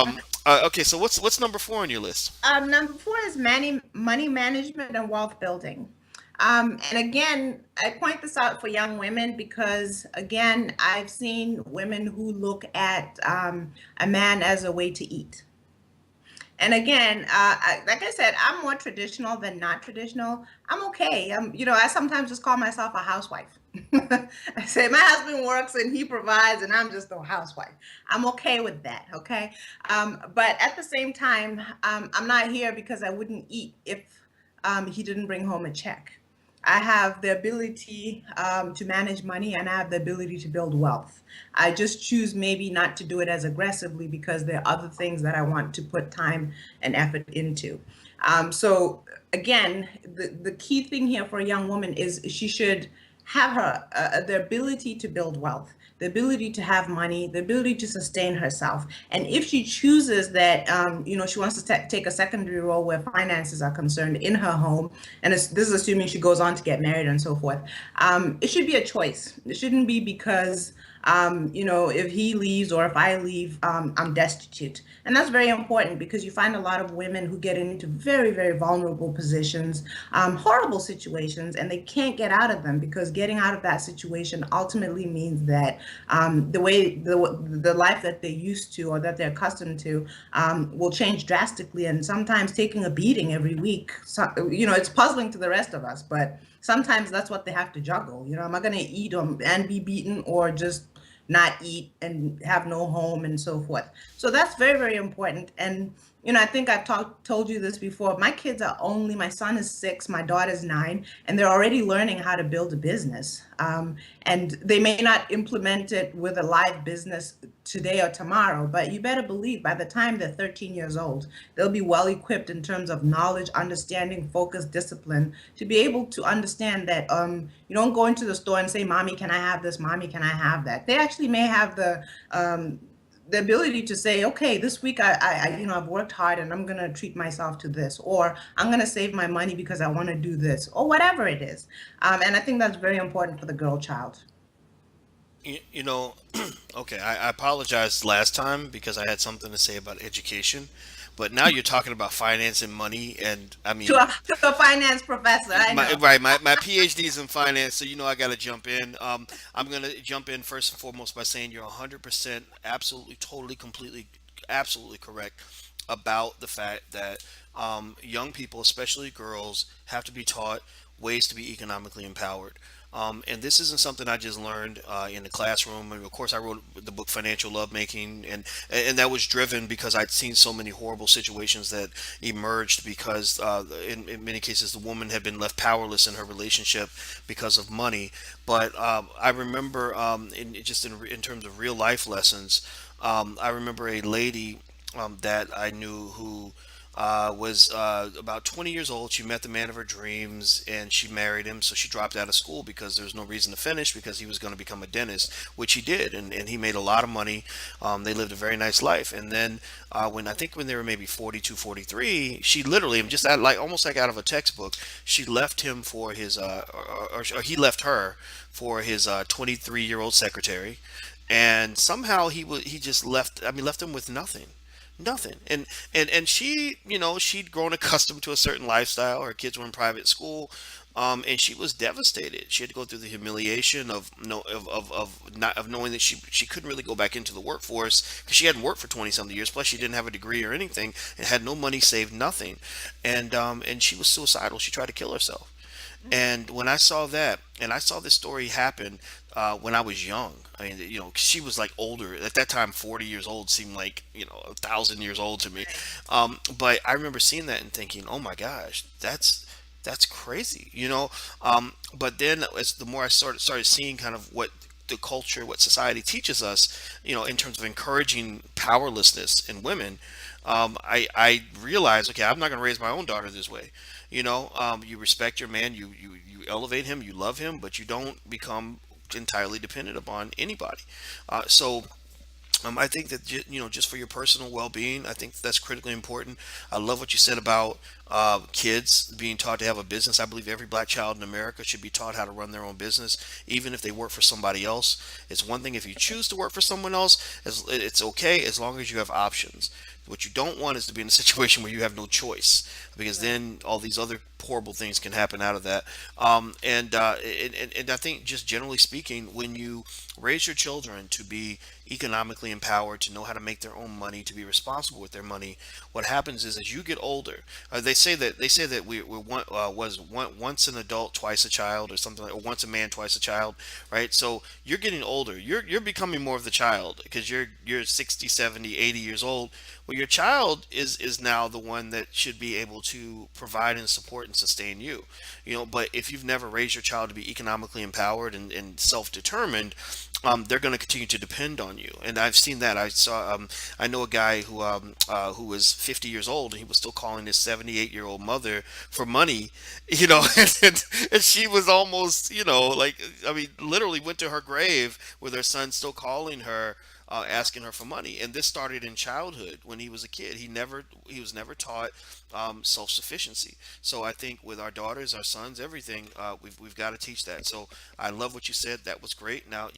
Okay, so what's number four on your list? Number four is money management and wealth building. And again, I point this out for young women because, again, I've seen women who look at a man as a way to eat. And again, like I said, I'm more traditional than not traditional. I'm okay. I sometimes just call myself a housewife. I say my husband works and he provides, and I'm just a housewife. I'm okay with that. Okay. But at the same time, I'm not here because I wouldn't eat if he didn't bring home a check. I have the ability to manage money and I have the ability to build wealth. I just choose maybe not to do it as aggressively because there are other things that I want to put time and effort into. So again, the key thing here for a young woman is she should have the ability to build wealth, the ability to have money, the ability to sustain herself. And if she chooses that, she wants to take a secondary role where finances are concerned in her home, and this is assuming she goes on to get married and so forth, it should be a choice. It shouldn't be because if he leaves or if I leave, I'm destitute. And that's very important because you find a lot of women who get into very, very vulnerable positions, horrible situations, and they can't get out of them because getting out of that situation ultimately means that the life that they're used to or that they're accustomed to will change drastically. And sometimes taking a beating every week, it's puzzling to the rest of us, but sometimes that's what they have to juggle. Am I going to eat and be beaten or just not eat and have no home and so forth? So that's very, very important. And I think I've told you this before. My son is 6, my daughter's 9, and they're already learning how to build a business. And they may not implement it with a live business today or tomorrow, but you better believe by the time they're 13 years old, they'll be well equipped in terms of knowledge, understanding, focus, discipline to be able to understand that you don't go into the store and say, "Mommy, can I have this? Mommy, can I have that?" They actually may have the ability to say, okay, this week I've worked hard and I'm gonna treat myself to this, or I'm gonna save my money because I want to do this, or whatever it is. And I think that's very important for the girl child. You know, okay, I apologized last time because I had something to say about education, but now you're talking about finance and money, and I To mean, a finance professor, I my know. right, my PhD is in finance, so I got to jump in. I'm gonna jump in first and foremost by saying you're 100%, absolutely, totally, completely, absolutely correct about the fact that young people, especially girls, have to be taught ways to be economically empowered. And this isn't something I just learned in the classroom. And of course, I wrote the book Financial Lovemaking, and that was driven because I'd seen so many horrible situations that emerged because, in many cases, the woman had been left powerless in her relationship because of money. But I remember, in terms of real life lessons, I remember a lady that I knew who was about 20 years old. She met the man of her dreams and she married him. So she dropped out of school because there was no reason to finish because he was going to become a dentist, which he did. And he made a lot of money. They lived a very nice life. And then when they were maybe 42, 43, she literally, just like almost like out of a textbook, she left him for his, or he left her for his 23-year-old secretary. And somehow he just left, I mean, left him with nothing. And she, she'd grown accustomed to a certain lifestyle. Her kids were in private school, and she was devastated. She had to go through the humiliation of no of not of knowing that she couldn't really go back into the workforce because she hadn't worked for 20 something years. Plus, she didn't have a degree or anything, and had no money saved, nothing. And she was suicidal. She tried to kill herself. And when I saw that, and I saw this story happen when I was young, I mean, 'cause she was like older at that time. 40 years old seemed like 1,000 years old to me. Right. But I remember seeing that and thinking, "Oh my gosh, that's crazy," But then, as the more I started seeing kind of what the culture, what society teaches us, in terms of encouraging powerlessness in women, I realized, okay, I'm not going to raise my own daughter this way. You respect your man, you elevate him, you love him, but you don't become entirely dependent upon anybody. So I think that just for your personal well-being, I think that's critically important. I love what you said about kids being taught to have a business. I believe every black child in America should be taught how to run their own business, even if they work for somebody else. It's one thing if you choose to work for someone else, it's okay as long as you have options. What you don't want is to be in a situation where you have no choice, because Right. then all these other horrible things can happen out of that. And I think, just generally speaking, when you raise your children to be economically empowered, to know how to make their own money, to be responsible with their money, what happens is, as you get older, they say that we're once an adult, twice a child, or something like, or once a man, twice a child, right? So you're getting older. You're becoming more of the child, because you're 60, 70, 80 years old. Well, your child is now the one that should be able to provide and support and sustain you. But if you've never raised your child to be economically empowered and self-determined, they're going to continue to depend on you. And I've seen that. I know a guy who was 50 years old, and he was still calling his 78-year-old mother for money, and she was almost, like, I mean, literally went to her grave with her son still calling her, asking her for money. And this started in childhood when he was a kid. He was never taught self-sufficiency. So I think with our daughters, our sons, everything, we've got to teach that. So I love what you said. That was great. Now